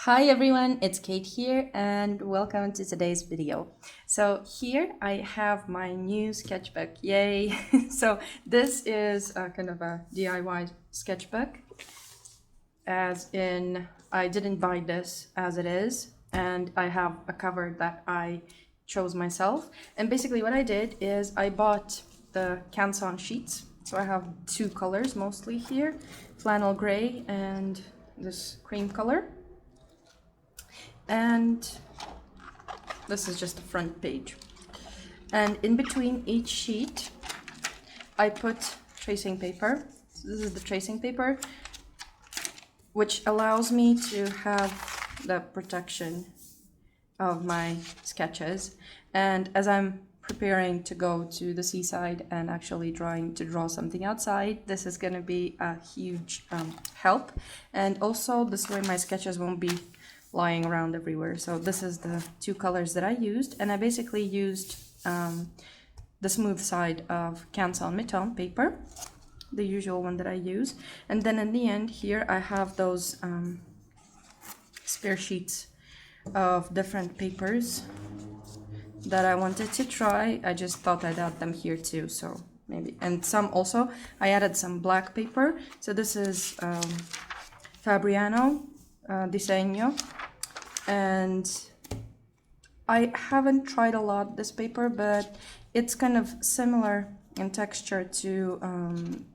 Hi everyone, it's Kate here and welcome to today's video. So here I have my new sketchbook, yay! So this is kind of a DIY sketchbook, as in I didn't buy this as it is, and I have a cover that I chose myself. And basically what I did is I bought the Canson sheets. So I have two colors mostly here, flannel gray and this cream color. And this is just the front page. And in between each sheet, I put tracing paper. So this is the tracing paper, which allows me to have the protection of my sketches. And as I'm preparing to go to the seaside and actually trying to draw something outside, this is going to be a huge help. And also this way my sketches won't be lying around everywhere. So this is the two colors that I used, and I basically used the smooth side of Canson Metal paper, the usual one that I use, and then in the end here I have those spare sheets of different papers that I wanted to try. I just thought I'd add them here too, so maybe. And some also I added some black paper. So this is Fabriano Disegno, and I haven't tried a lot this paper, but it's kind of similar in texture to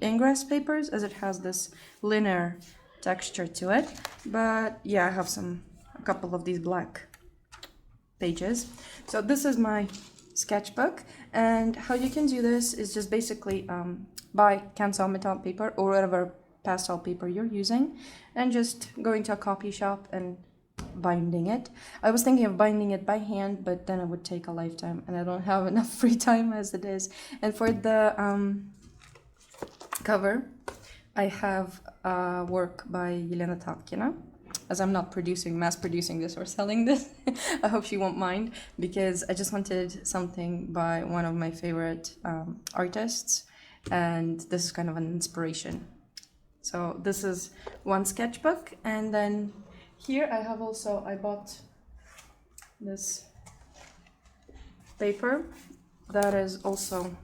ingress papers, as it has this linear texture to it. But yeah, I have a couple of these black pages. So this is my sketchbook, and how you can do this is just basically buy Canson Metal paper or whatever pastel paper you're using, and just going to a copy shop and binding it. I was thinking of binding it by hand, but then it would take a lifetime and I don't have enough free time as it is. And for the cover, I have work by Yelena Tapkina. As I'm not mass producing this or selling this, I hope she won't mind, because I just wanted something by one of my favorite artists, and this is kind of an inspiration. So this is one sketchbook, and then here I have also, I bought this paper that is also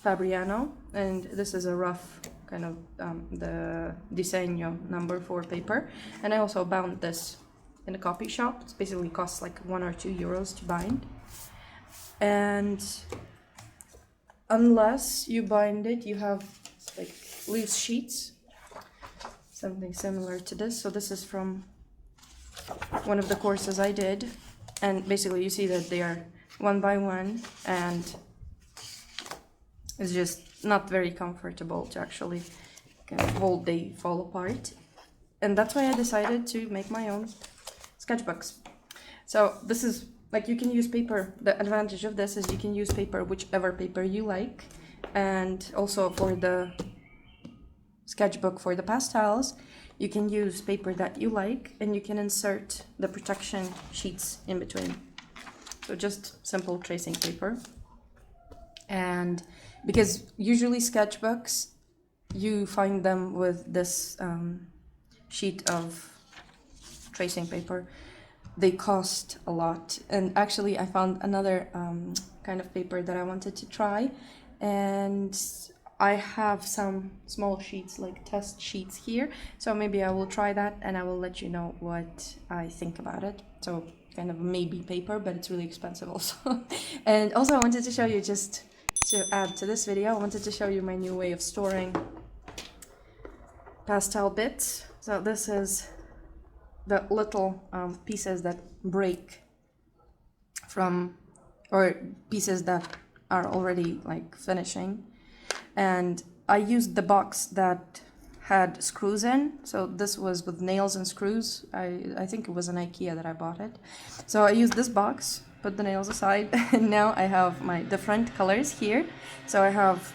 Fabriano, and this is a rough kind of the Disegno #4 paper, and I also bound this in a copy shop. It basically costs like €1 or €2 to bind, and unless you bind it, you have like loose sheets, something similar to this. So this is from one of the courses I did, and basically you see that they are one by one, and it's just not very comfortable to actually kind of hold. They fall apart, and that's why I decided to make my own sketchbooks. So this is like, you can use paper. The advantage of this is you can use paper, whichever paper you like, and also for the sketchbook for the pastels, you can use paper that you like, and you can insert the protection sheets in between. So just simple tracing paper. And because usually sketchbooks, you find them with this sheet of tracing paper, they cost a lot. And actually I found another kind of paper that I wanted to try, and I have some small sheets, like test sheets here, so maybe I will try that and I will let you know what I think about it. So kind of maybe paper, but it's really expensive also. And also I wanted to show you, just to add to this video, I wanted to show you my new way of storing pastel bits. So this is the little pieces that break from, or pieces that are already like finishing. And I used the box that had screws in. So this was with nails and screws. I think it was an IKEA that I bought it. So I used this box, put the nails aside, and now I have my different colors here. So I have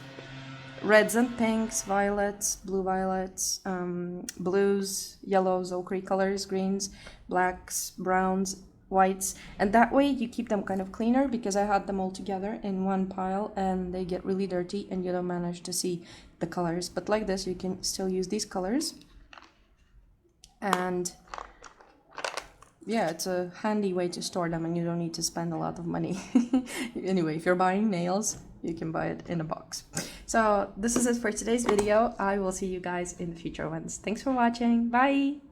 reds and pinks, violets, blue violets, blues, yellows, ochre colors, greens, blacks, browns, whites, and that way you keep them kind of cleaner, because I had them all together in one pile and they get really dirty and you don't manage to see the colors. But like this, you can still use these colors, and yeah, it's a handy way to store them and you don't need to spend a lot of money. Anyway, if you're buying nails, you can buy it in a box. So this is it for today's video. I will see you guys in the future ones. Thanks for watching. Bye!